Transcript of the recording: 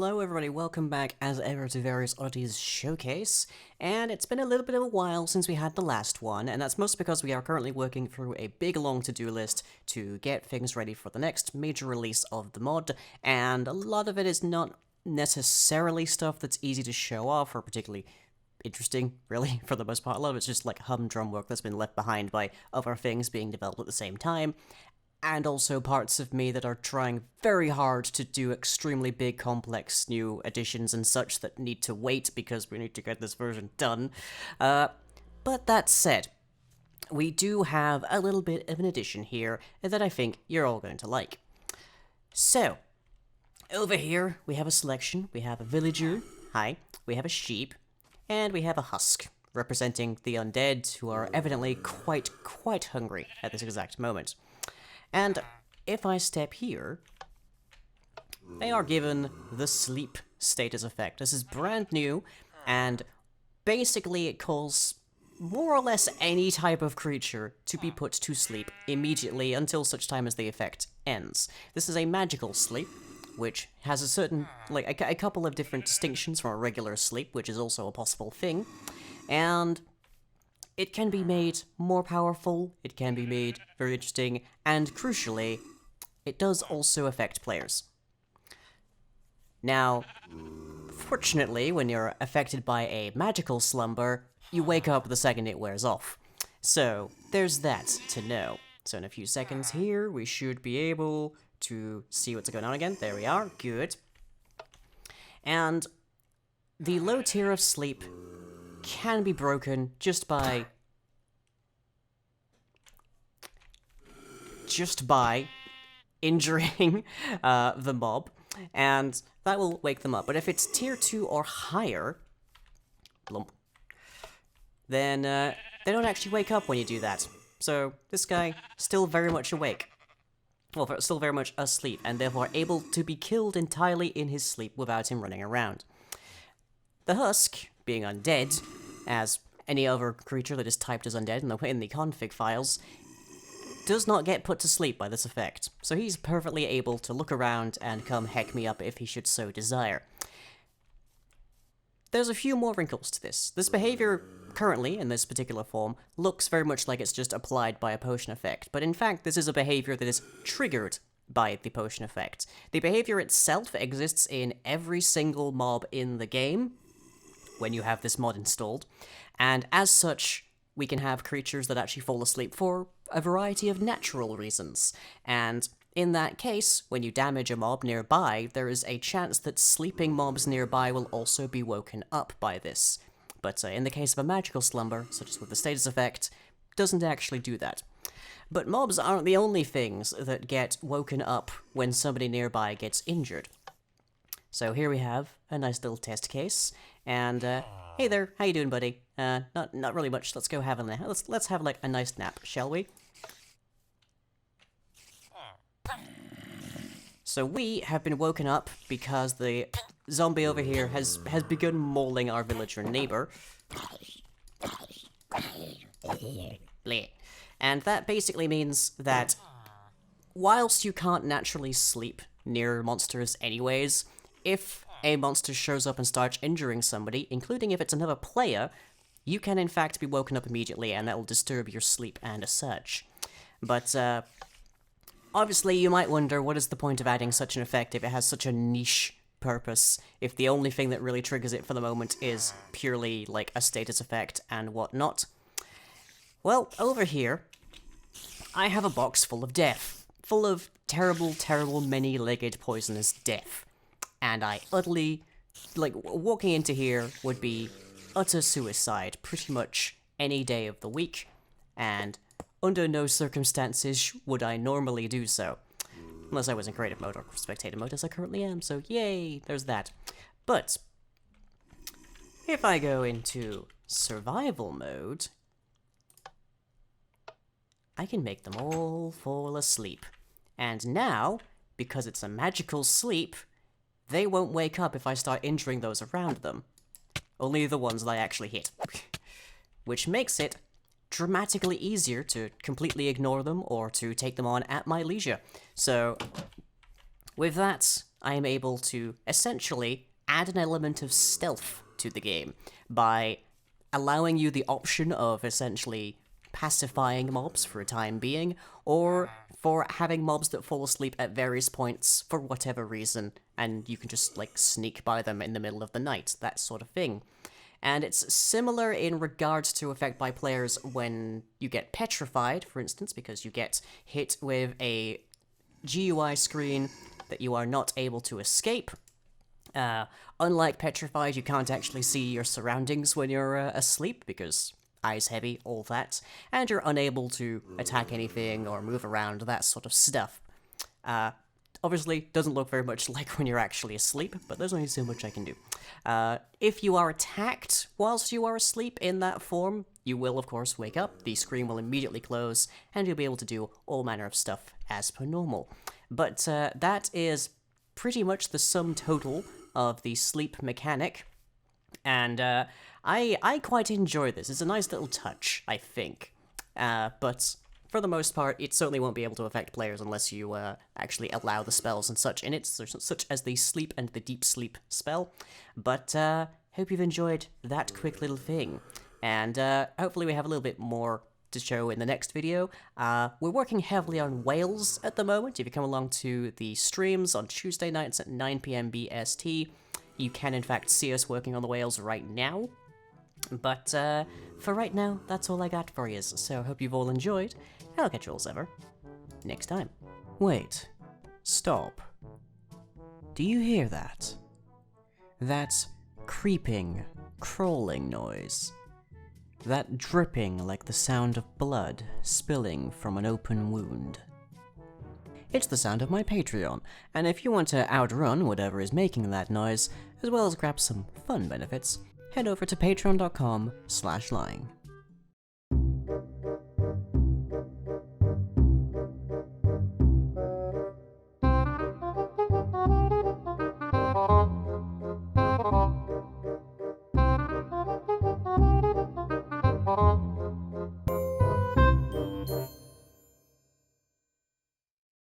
Hello everybody, welcome back as ever to Various Oddities Showcase, and it's been a little bit of a while since we had the last one, and that's mostly because we are currently working through a big long to-do list to get things ready for the next major release of the mod, and a lot of it is not necessarily stuff that's easy to show off or particularly interesting, really, for the most part. A lot of it's just like humdrum work that's been left behind by other things being developed at the same time, and also parts of me that are trying very hard to do extremely big, complex new additions and such that need to wait because we need to get this version done. But that said, we do have a little bit of an addition here that I think you're all going to like. So, over here we have a selection. We have a villager, hi, we have a sheep, and we have a husk, representing the undead who are evidently quite hungry at this exact moment. And if I step here, they are given the sleep status effect. This is brand new, and basically it calls more or less any type of creature to be put to sleep immediately until such time as the effect ends. This is a magical sleep, which has a certain, like, a couple of different distinctions from a regular sleep, which is also a possible thing, and it can be made more powerful, it can be made very interesting, and crucially, it does also affect players. Now, fortunately, when you're affected by a magical slumber, you wake up the second it wears off. So, there's that to know. So in a few seconds here, we should be able to see what's going on again. There we are, good. And the low tier of sleep can be broken just by injuring the mob, and that will wake them up. But if it's tier 2 or higher, blump, then they don't actually wake up when you do that. So this guy, still very much awake. Well, still very much asleep, and therefore able to be killed entirely in his sleep without him running around. The husk, being undead, as any other creature that is typed as undead in the config files, does not get put to sleep by this effect, so he's perfectly able to look around and come heck me up if he should so desire. There's a few more wrinkles to this. This behavior, currently, in this particular form, looks very much like it's just applied by a potion effect, but in fact this is a behavior that is triggered by the potion effect. The behavior itself exists in every single mob in the game, when you have this mod installed, and as such, we can have creatures that actually fall asleep for a variety of natural reasons, and in that case, when you damage a mob nearby, there is a chance that sleeping mobs nearby will also be woken up by this. But in the case of a magical slumber, such as with the status effect, doesn't actually do that. But mobs aren't the only things that get woken up when somebody nearby gets injured. So here we have a nice little test case, and hey there, how you doing, buddy? Not really much. Let's go have a nap. Let's have like a nice nap, shall we? So we have been woken up because the zombie over here has begun mauling our villager neighbor. Bleh. And that basically means that whilst you can't naturally sleep near monsters anyways, if a monster shows up and starts injuring somebody, including if it's another player, you can in fact be woken up immediately, and that will disturb your sleep and such. But, obviously you might wonder, what is the point of adding such an effect if it has such a niche purpose, if the only thing that really triggers it for the moment is purely, like, a status effect and whatnot? Well, over here, I have a box full of death. Full of terrible, many-legged poisonous death. And I utterly, like, walking into here would be utter suicide pretty much any day of the week, and under no circumstances would I normally do so. Unless I was in creative mode or spectator mode, as I currently am, so yay, there's that. But if I go into survival mode, I can make them all fall asleep. And now, because it's a magical sleep, they won't wake up if I start injuring those around them. Only the ones that I actually hit. Which makes it dramatically easier to completely ignore them or to take them on at my leisure. So, with that, I am able to essentially add an element of stealth to the game by allowing you the option of essentially pacifying mobs for a time being, or for having mobs that fall asleep at various points for whatever reason, and you can just, like, sneak by them in the middle of the night, that sort of thing. And it's similar in regards to effect by players when you get petrified, for instance, because you get hit with a GUI screen that you are not able to escape. Unlike petrified, you can't actually see your surroundings when you're asleep, because eyes heavy, all that, and you're unable to attack anything or move around, that sort of stuff. Obviously, doesn't look very much like when you're actually asleep, but there's only so much I can do. If you are attacked whilst you are asleep in that form, you will of course wake up, the screen will immediately close, and you'll be able to do all manner of stuff as per normal. But that is pretty much the sum total of the sleep mechanic, and I quite enjoy this. It's a nice little touch, I think. But for the most part, it certainly won't be able to affect players unless you actually allow the spells and such in it, such as the sleep and the deep sleep spell. But hope you've enjoyed that quick little thing. And hopefully we have a little bit more to show in the next video. We're working heavily on whales at the moment. If you come along to the streams on Tuesday nights at 9 PM BST, you can in fact see us working on the whales right now. But for right now, that's all I got for you, so I hope you've all enjoyed, and I'll catch you all as ever next time. Wait. Stop. Do you hear that? That creeping, crawling noise. That dripping like the sound of blood spilling from an open wound. It's the sound of my Patreon, and if you want to outrun whatever is making that noise, as well as grab some fun benefits, head over to patreon.com/lying.